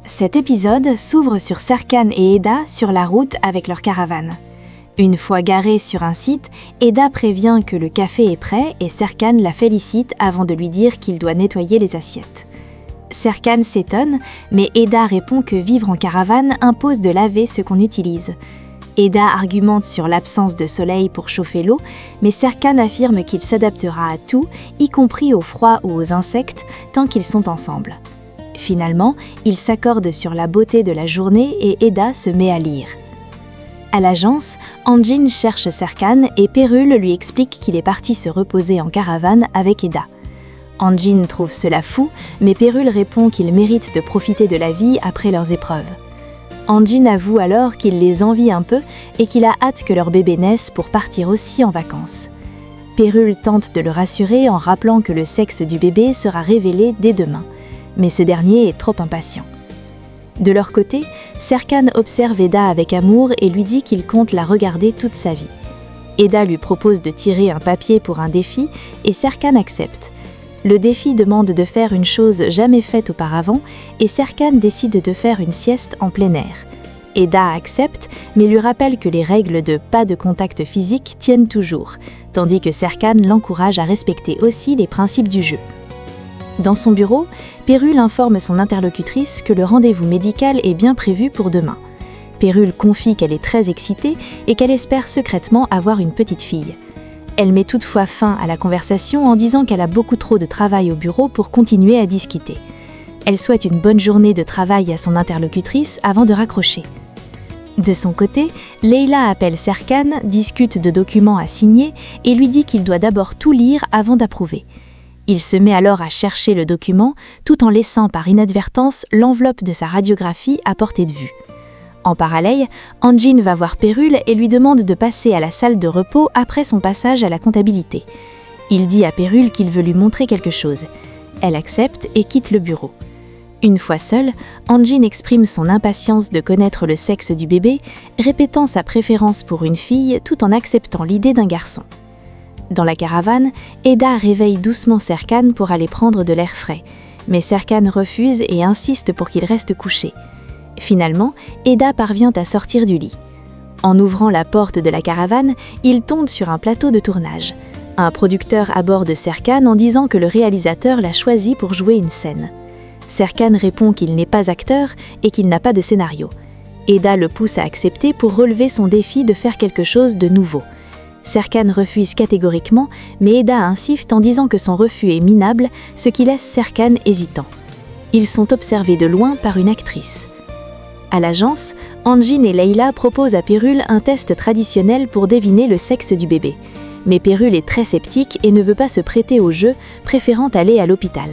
Cet épisode s'ouvre sur Serkan et Eda sur la route avec leur caravane. Une fois garés sur un site, Eda prévient que le café est prêt et Serkan la félicite avant de lui dire qu'il doit nettoyer les assiettes. Serkan s'étonne, mais Eda répond que vivre en caravane impose de laver ce qu'on utilise. Eda argumente sur l'absence de soleil pour chauffer l'eau, mais Serkan affirme qu'il s'adaptera à tout, y compris au froid ou aux insectes, tant qu'ils sont ensemble. Finalement, ils s'accordent sur la beauté de la journée et Eda se met à lire. À l'agence, Anjin cherche Serkan et Perul lui explique qu'il est parti se reposer en caravane avec Eda. Anjin trouve cela fou, mais Perul répond qu'il mérite de profiter de la vie après leurs épreuves. Anjin avoue alors qu'il les envie un peu et qu'il a hâte que leur bébé naisse pour partir aussi en vacances. Perul tente de le rassurer en rappelant que le sexe du bébé sera révélé dès demain, mais ce dernier est trop impatient. De leur côté, Serkan observe Eda avec amour et lui dit qu'il compte la regarder toute sa vie. Eda lui propose de tirer un papier pour un défi et Serkan accepte. Le défi demande de faire une chose jamais faite auparavant et Serkan décide de faire une sieste en plein air. Eda accepte, mais lui rappelle que les règles de pas de contact physique tiennent toujours, tandis que Serkan l'encourage à respecter aussi les principes du jeu. Dans son bureau, Perul informe son interlocutrice que le rendez-vous médical est bien prévu pour demain. Perul confie qu'elle est très excitée et qu'elle espère secrètement avoir une petite fille. Elle met toutefois fin à la conversation en disant qu'elle a beaucoup trop de travail au bureau pour continuer à discuter. Elle souhaite une bonne journée de travail à son interlocutrice avant de raccrocher. De son côté, Leila appelle Serkan, discute de documents à signer et lui dit qu'il doit d'abord tout lire avant d'approuver. Il se met alors à chercher le document, tout en laissant par inadvertance l'enveloppe de sa radiographie à portée de vue. En parallèle, Anjin va voir Perul et lui demande de passer à la salle de repos après son passage à la comptabilité. Il dit à Perul qu'il veut lui montrer quelque chose. Elle accepte et quitte le bureau. Une fois seule, Anjin exprime son impatience de connaître le sexe du bébé, répétant sa préférence pour une fille tout en acceptant l'idée d'un garçon. Dans la caravane, Eda réveille doucement Serkan pour aller prendre de l'air frais, mais Serkan refuse et insiste pour qu'il reste couché. Finalement, Eda parvient à sortir du lit. En ouvrant la porte de la caravane, il tombe sur un plateau de tournage. Un producteur aborde Serkan en disant que le réalisateur l'a choisi pour jouer une scène. Serkan répond qu'il n'est pas acteur et qu'il n'a pas de scénario. Eda le pousse à accepter pour relever son défi de faire quelque chose de nouveau. Serkan refuse catégoriquement, mais Eda insiste en disant que son refus est minable, ce qui laisse Serkan hésitant. Ils sont observés de loin par une actrice. À l'agence, Anjin et Leila proposent à Perul un test traditionnel pour deviner le sexe du bébé. Mais Perul est très sceptique et ne veut pas se prêter au jeu, préférant aller à l'hôpital.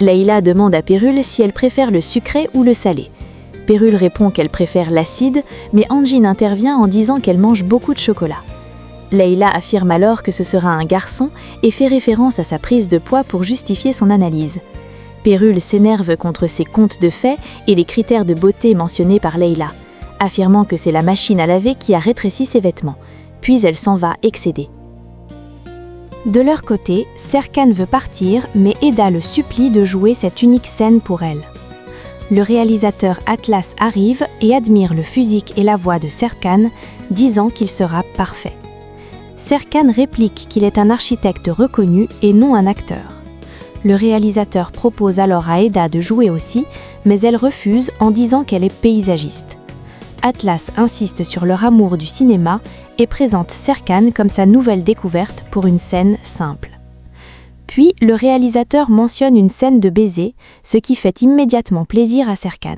Leila demande à Perul si elle préfère le sucré ou le salé. Perul répond qu'elle préfère l'acide, mais Anjin intervient en disant qu'elle mange beaucoup de chocolat. Leila affirme alors que ce sera un garçon et fait référence à sa prise de poids pour justifier son analyse. Perul s'énerve contre ces contes de fées et les critères de beauté mentionnés par Leila, affirmant que c'est la machine à laver qui a rétréci ses vêtements, puis elle s'en va excédée. De leur côté, Serkan veut partir, mais Eda le supplie de jouer cette unique scène pour elle. Le réalisateur Atlas arrive et admire le physique et la voix de Serkan, disant qu'il sera parfait. Serkan réplique qu'il est un architecte reconnu et non un acteur. Le réalisateur propose alors à Eda de jouer aussi, mais elle refuse en disant qu'elle est paysagiste. Atlas insiste sur leur amour du cinéma et présente Serkan comme sa nouvelle découverte pour une scène simple. Puis, le réalisateur mentionne une scène de baiser, ce qui fait immédiatement plaisir à Serkan.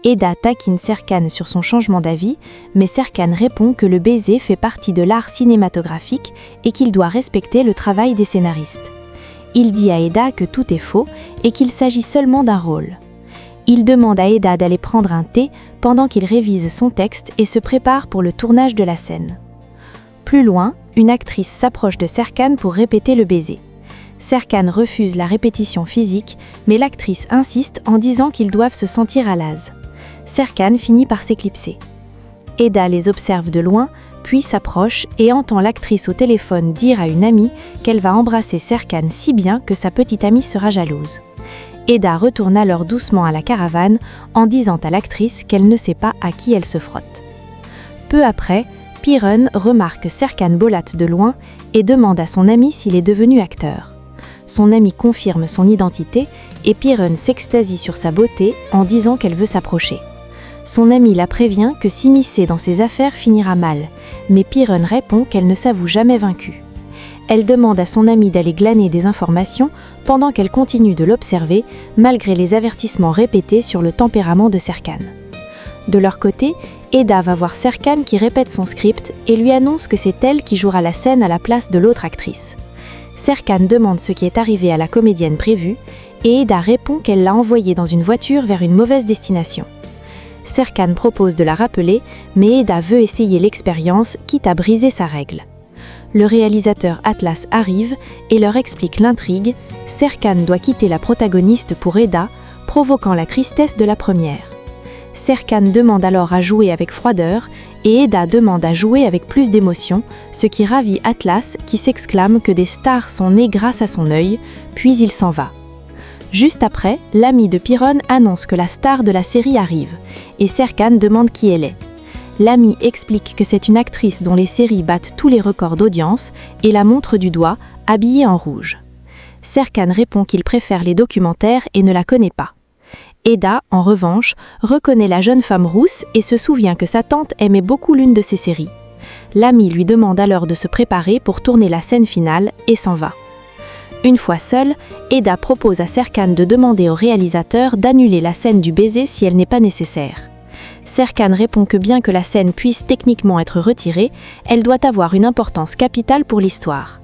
Eda taquine Serkan sur son changement d'avis, mais Serkan répond que le baiser fait partie de l'art cinématographique et qu'il doit respecter le travail des scénaristes. Il dit à Eda que tout est faux et qu'il s'agit seulement d'un rôle. Il demande à Eda d'aller prendre un thé pendant qu'il révise son texte et se prépare pour le tournage de la scène. Plus loin, une actrice s'approche de Serkan pour répéter le baiser. Serkan refuse la répétition physique, mais l'actrice insiste en disant qu'ils doivent se sentir à l'aise. Serkan finit par s'éclipser. Eda les observe de loin, puis s'approche et entend l'actrice au téléphone dire à une amie qu'elle va embrasser Serkan si bien que sa petite amie sera jalouse. Eda retourne alors doucement à la caravane en disant à l'actrice qu'elle ne sait pas à qui elle se frotte. Peu après, Piron remarque Serkan Bolat de loin et demande à son ami s'il est devenu acteur. Son ami confirme son identité et Piron s'extasie sur sa beauté en disant qu'elle veut s'approcher. Son ami la prévient que s'immiscer dans ses affaires finira mal, mais Piron répond qu'elle ne s'avoue jamais vaincue. Elle demande à son ami d'aller glaner des informations pendant qu'elle continue de l'observer, malgré les avertissements répétés sur le tempérament de Serkan. De leur côté, Eda va voir Serkan qui répète son script et lui annonce que c'est elle qui jouera la scène à la place de l'autre actrice. Serkan demande ce qui est arrivé à la comédienne prévue et Eda répond qu'elle l'a envoyée dans une voiture vers une mauvaise destination. Serkan propose de la rappeler, mais Eda veut essayer l'expérience, quitte à briser sa règle. Le réalisateur Atlas arrive et leur explique l'intrigue. Serkan doit quitter la protagoniste pour Eda, provoquant la tristesse de la première. Serkan demande alors à jouer avec froideur et Eda demande à jouer avec plus d'émotion, ce qui ravit Atlas qui s'exclame que des stars sont nées grâce à son œil, puis il s'en va. Juste après, l'ami de Piron annonce que la star de la série arrive et Serkan demande qui elle est. L'ami explique que c'est une actrice dont les séries battent tous les records d'audience et la montre du doigt, habillée en rouge. Serkan répond qu'il préfère les documentaires et ne la connaît pas. Eda, en revanche, reconnaît la jeune femme rousse et se souvient que sa tante aimait beaucoup l'une de ses séries. L'ami lui demande alors de se préparer pour tourner la scène finale et s'en va. Une fois seule, Eda propose à Serkan de demander au réalisateur d'annuler la scène du baiser si elle n'est pas nécessaire. Serkan répond que bien que la scène puisse techniquement être retirée, elle doit avoir une importance capitale pour l'histoire.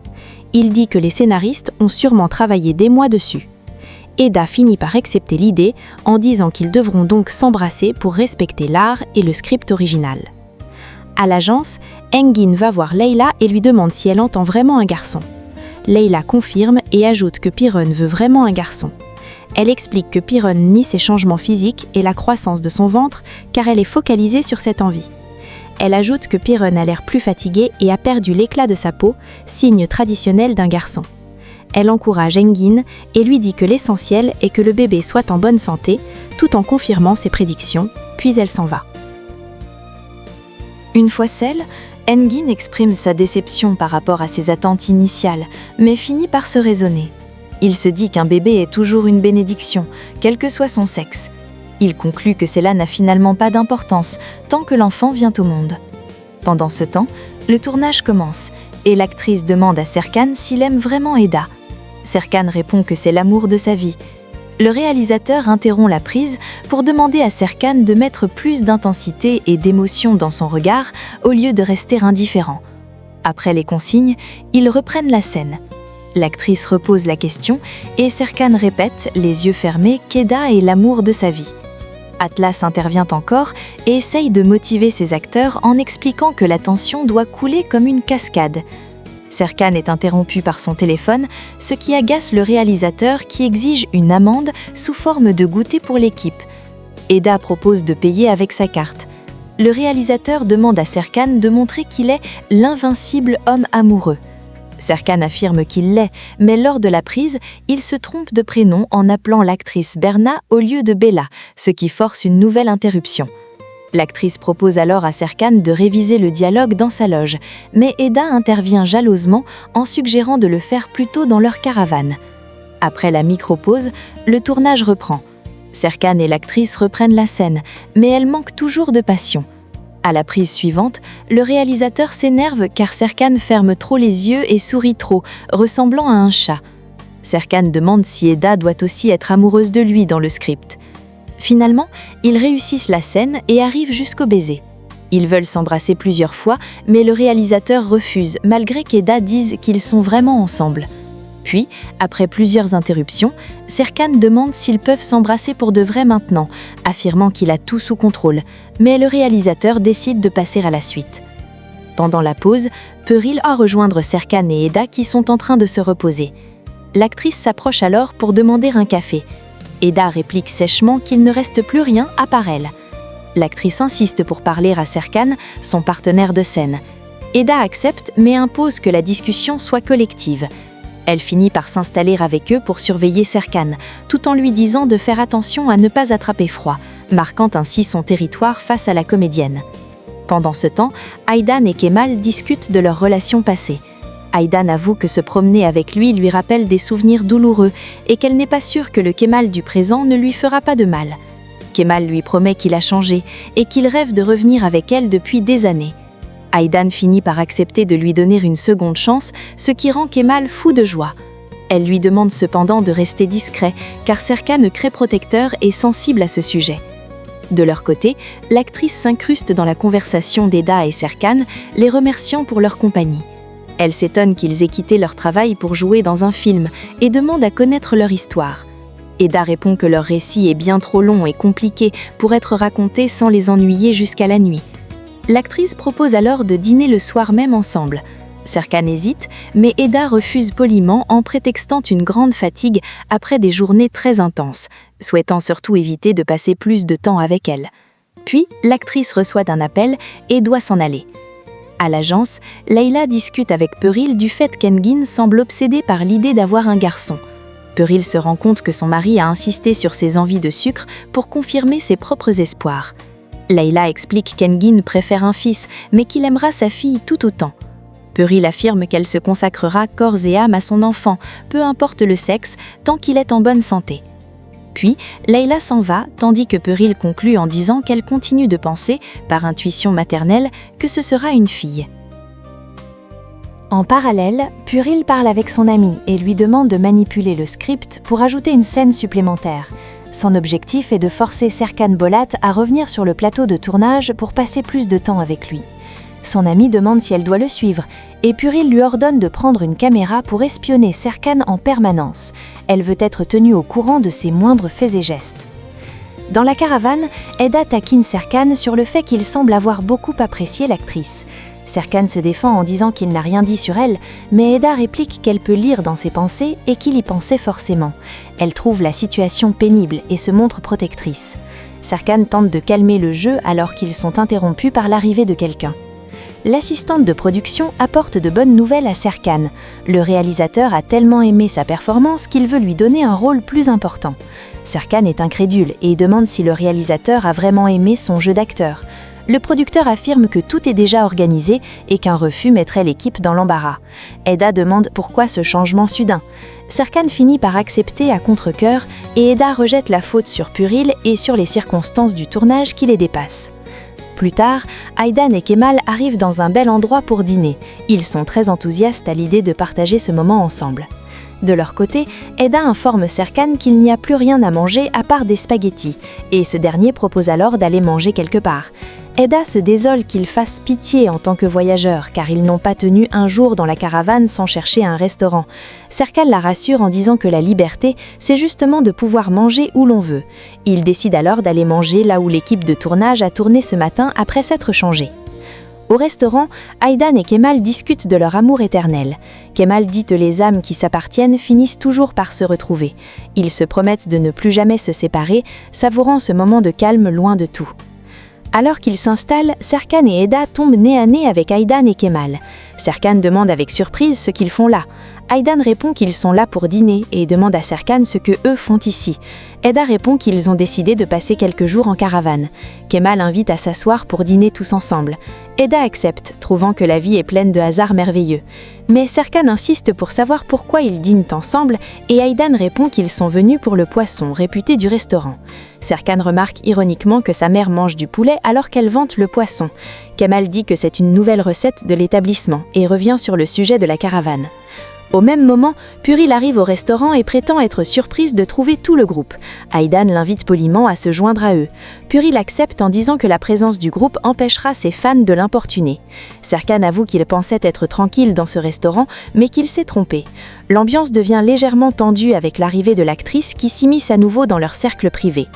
Il dit que les scénaristes ont sûrement travaillé des mois dessus. Eda finit par accepter l'idée en disant qu'ils devront donc s'embrasser pour respecter l'art et le script original. À l'agence, Engin va voir Leila et lui demande si elle entend vraiment un garçon. Leila confirme et ajoute que Piron veut vraiment un garçon. Elle explique que Piron nie ses changements physiques et la croissance de son ventre car elle est focalisée sur cette envie. Elle ajoute que Piron a l'air plus fatigué et a perdu l'éclat de sa peau, signe traditionnel d'un garçon. Elle encourage Engin et lui dit que l'essentiel est que le bébé soit en bonne santé, tout en confirmant ses prédictions, puis elle s'en va. Une fois seule, Engin exprime sa déception par rapport à ses attentes initiales, mais finit par se raisonner. Il se dit qu'un bébé est toujours une bénédiction, quel que soit son sexe. Il conclut que cela n'a finalement pas d'importance, tant que l'enfant vient au monde. Pendant ce temps, le tournage commence, et l'actrice demande à Serkan s'il aime vraiment Eda. Serkan répond que c'est l'amour de sa vie. Le réalisateur interrompt la prise pour demander à Serkan de mettre plus d'intensité et d'émotion dans son regard au lieu de rester indifférent. Après les consignes, ils reprennent la scène. L'actrice repose la question et Serkan répète, les yeux fermés, qu'Eda est l'amour de sa vie. Atlas intervient encore et essaye de motiver ses acteurs en expliquant que la tension doit couler comme une cascade. Serkan est interrompu par son téléphone, ce qui agace le réalisateur qui exige une amende sous forme de goûter pour l'équipe. Eda propose de payer avec sa carte. Le réalisateur demande à Serkan de montrer qu'il est l'invincible homme amoureux. Serkan affirme qu'il l'est, mais lors de la prise, il se trompe de prénom en appelant l'actrice Berna au lieu de Bella, ce qui force une nouvelle interruption. L'actrice propose alors à Serkan de réviser le dialogue dans sa loge, mais Eda intervient jalousement en suggérant de le faire plus tôt dans leur caravane. Après la micro-pause, le tournage reprend. Serkan et l'actrice reprennent la scène, mais elle manque toujours de passion. À la prise suivante, le réalisateur s'énerve car Serkan ferme trop les yeux et sourit trop, ressemblant à un chat. Serkan demande si Eda doit aussi être amoureuse de lui dans le script. Finalement, ils réussissent la scène et arrivent jusqu'au baiser. Ils veulent s'embrasser plusieurs fois, mais le réalisateur refuse, malgré qu'Eda dise qu'ils sont vraiment ensemble. Puis, après plusieurs interruptions, Serkan demande s'ils peuvent s'embrasser pour de vrai maintenant, affirmant qu'il a tout sous contrôle, mais le réalisateur décide de passer à la suite. Pendant la pause, Peril a rejoindre Serkan et Eda qui sont en train de se reposer. L'actrice s'approche alors pour demander un café. Eda réplique sèchement qu'il ne reste plus rien à part elle. L'actrice insiste pour parler à Serkan, son partenaire de scène. Eda accepte mais impose que la discussion soit collective. Elle finit par s'installer avec eux pour surveiller Serkan, tout en lui disant de faire attention à ne pas attraper froid, marquant ainsi son territoire face à la comédienne. Pendant ce temps, Aydan et Kemal discutent de leur relation passée. Aydan avoue que se promener avec lui rappelle des souvenirs douloureux et qu'elle n'est pas sûre que le Kemal du présent ne lui fera pas de mal. Kemal lui promet qu'il a changé et qu'il rêve de revenir avec elle depuis des années. Aydan finit par accepter de lui donner une seconde chance, ce qui rend Kemal fou de joie. Elle lui demande cependant de rester discret, car Serkan, très protecteur, est sensible à ce sujet. De leur côté, l'actrice s'incruste dans la conversation d'Eda et Serkan, les remerciant pour leur compagnie. Elle s'étonne qu'ils aient quitté leur travail pour jouer dans un film et demande à connaître leur histoire. Eda répond que leur récit est bien trop long et compliqué pour être raconté sans les ennuyer jusqu'à la nuit. L'actrice propose alors de dîner le soir même ensemble. Serkan hésite, mais Eda refuse poliment en prétextant une grande fatigue après des journées très intenses, souhaitant surtout éviter de passer plus de temps avec elle. Puis, l'actrice reçoit un appel et doit s'en aller. À l'agence, Leila discute avec Peril du fait qu'Engin semble obsédé par l'idée d'avoir un garçon. Peril se rend compte que son mari a insisté sur ses envies de sucre pour confirmer ses propres espoirs. Leila explique qu'Engin préfère un fils, mais qu'il aimera sa fille tout autant. Peril affirme qu'elle se consacrera corps et âme à son enfant, peu importe le sexe, tant qu'il est en bonne santé. Puis, Leila s'en va, tandis que Peril conclut en disant qu'elle continue de penser, par intuition maternelle, que ce sera une fille. En parallèle, Peril parle avec son ami et lui demande de manipuler le script pour ajouter une scène supplémentaire. Son objectif est de forcer Serkan Bolat à revenir sur le plateau de tournage pour passer plus de temps avec lui. Son amie demande si elle doit le suivre, et Peril lui ordonne de prendre une caméra pour espionner Serkan en permanence. Elle veut être tenue au courant de ses moindres faits et gestes. Dans la caravane, Eda taquine Serkan sur le fait qu'il semble avoir beaucoup apprécié l'actrice. Serkan se défend en disant qu'il n'a rien dit sur elle, mais Eda réplique qu'elle peut lire dans ses pensées et qu'il y pensait forcément. Elle trouve la situation pénible et se montre protectrice. Serkan tente de calmer le jeu alors qu'ils sont interrompus par l'arrivée de quelqu'un. L'assistante de production apporte de bonnes nouvelles à Serkan. Le réalisateur a tellement aimé sa performance qu'il veut lui donner un rôle plus important. Serkan est incrédule et demande si le réalisateur a vraiment aimé son jeu d'acteur. Le producteur affirme que tout est déjà organisé et qu'un refus mettrait l'équipe dans l'embarras. Eda demande pourquoi ce changement soudain. Serkan finit par accepter à contre-cœur et Eda rejette la faute sur Peril et sur les circonstances du tournage qui les dépassent. Plus tard, Aydan et Kemal arrivent dans un bel endroit pour dîner. Ils sont très enthousiastes à l'idée de partager ce moment ensemble. De leur côté, Eda informe Serkan qu'il n'y a plus rien à manger à part des spaghettis, et ce dernier propose alors d'aller manger quelque part. Eda se désole qu'ils fassent pitié en tant que voyageurs, car ils n'ont pas tenu un jour dans la caravane sans chercher un restaurant. Serkan la rassure en disant que la liberté, c'est justement de pouvoir manger où l'on veut. Il décide alors d'aller manger là où l'équipe de tournage a tourné ce matin après s'être changée. Au restaurant, Aydan et Kemal discutent de leur amour éternel. Kemal dit que les âmes qui s'appartiennent finissent toujours par se retrouver. Ils se promettent de ne plus jamais se séparer, savourant ce moment de calme loin de tout. Alors qu'ils s'installent, Serkan et Eda tombent nez à nez avec Aydan et Kemal. Serkan demande avec surprise ce qu'ils font là. Aydan répond qu'ils sont là pour dîner et demande à Serkan ce que eux font ici. Eda répond qu'ils ont décidé de passer quelques jours en caravane. Kemal invite à s'asseoir pour dîner tous ensemble. Eda accepte, trouvant que la vie est pleine de hasards merveilleux. Mais Serkan insiste pour savoir pourquoi ils dînent ensemble et Aydan répond qu'ils sont venus pour le poisson réputé du restaurant. Serkan remarque ironiquement que sa mère mange du poulet alors qu'elle vante le poisson. Kemal dit que c'est une nouvelle recette de l'établissement et revient sur le sujet de la caravane. Au même moment, Peril arrive au restaurant et prétend être surprise de trouver tout le groupe. Aydan l'invite poliment à se joindre à eux. Peril accepte en disant que la présence du groupe empêchera ses fans de l'importuner. Serkan avoue qu'il pensait être tranquille dans ce restaurant, mais qu'il s'est trompé. L'ambiance devient légèrement tendue avec l'arrivée de l'actrice qui s'immisce à nouveau dans leur cercle privé.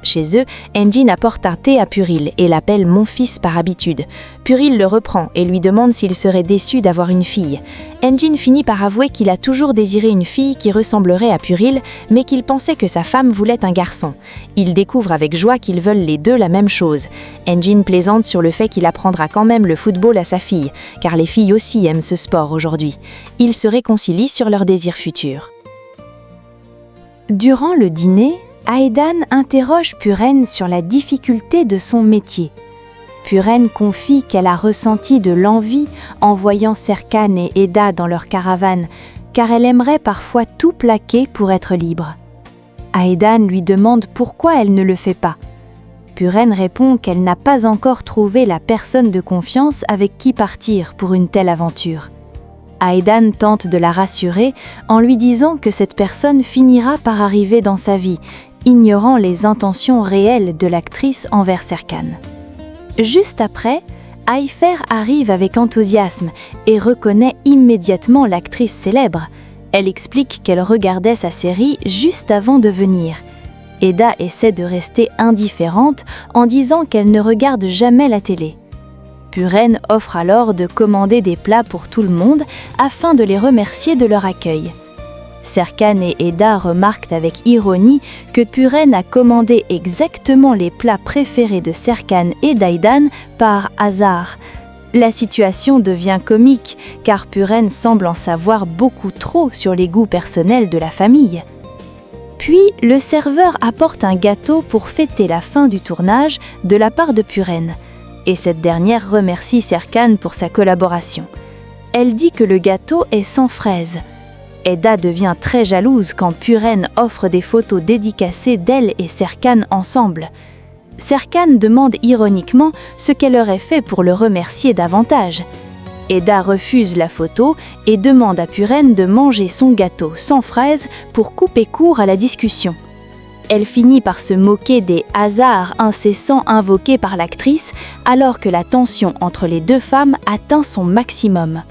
Chez eux, Engin apporte un thé à Puril et l'appelle « mon fils » par habitude. Puril le reprend et lui demande s'il serait déçu d'avoir une fille. Engin finit par avouer qu'il a toujours désiré une fille qui ressemblerait à Puril, mais qu'il pensait que sa femme voulait un garçon. Il découvre avec joie qu'ils veulent les deux la même chose. Engin plaisante sur le fait qu'il apprendra quand même le football à sa fille, car les filles aussi aiment ce sport aujourd'hui. Ils se réconcilient sur leurs désirs futurs. Durant le dîner, Aedan interroge Puren sur la difficulté de son métier. Puren confie qu'elle a ressenti de l'envie en voyant Serkan et Eda dans leur caravane, car elle aimerait parfois tout plaquer pour être libre. Aedan lui demande pourquoi elle ne le fait pas. Puren répond qu'elle n'a pas encore trouvé la personne de confiance avec qui partir pour une telle aventure. Aedan tente de la rassurer en lui disant que cette personne finira par arriver dans sa vie, ignorant les intentions réelles de l'actrice envers Serkan. Juste après, Ayfer arrive avec enthousiasme et reconnaît immédiatement l'actrice célèbre. Elle explique qu'elle regardait sa série juste avant de venir. Eda essaie de rester indifférente en disant qu'elle ne regarde jamais la télé. Puren offre alors de commander des plats pour tout le monde afin de les remercier de leur accueil. Serkan et Eda remarquent avec ironie que Puren a commandé exactement les plats préférés de Serkan et d'Aedan par hasard. La situation devient comique car Puren semble en savoir beaucoup trop sur les goûts personnels de la famille. Puis, le serveur apporte un gâteau pour fêter la fin du tournage de la part de Puren. Et cette dernière remercie Serkan pour sa collaboration. Elle dit que le gâteau est sans fraises. Eda devient très jalouse quand Puren offre des photos dédicacées d'elle et Serkan ensemble. Serkan demande ironiquement ce qu'elle aurait fait pour le remercier davantage. Eda refuse la photo et demande à Puren de manger son gâteau sans fraises pour couper court à la discussion. Elle finit par se moquer des hasards incessants invoqués par l'actrice alors que la tension entre les deux femmes atteint son maximum.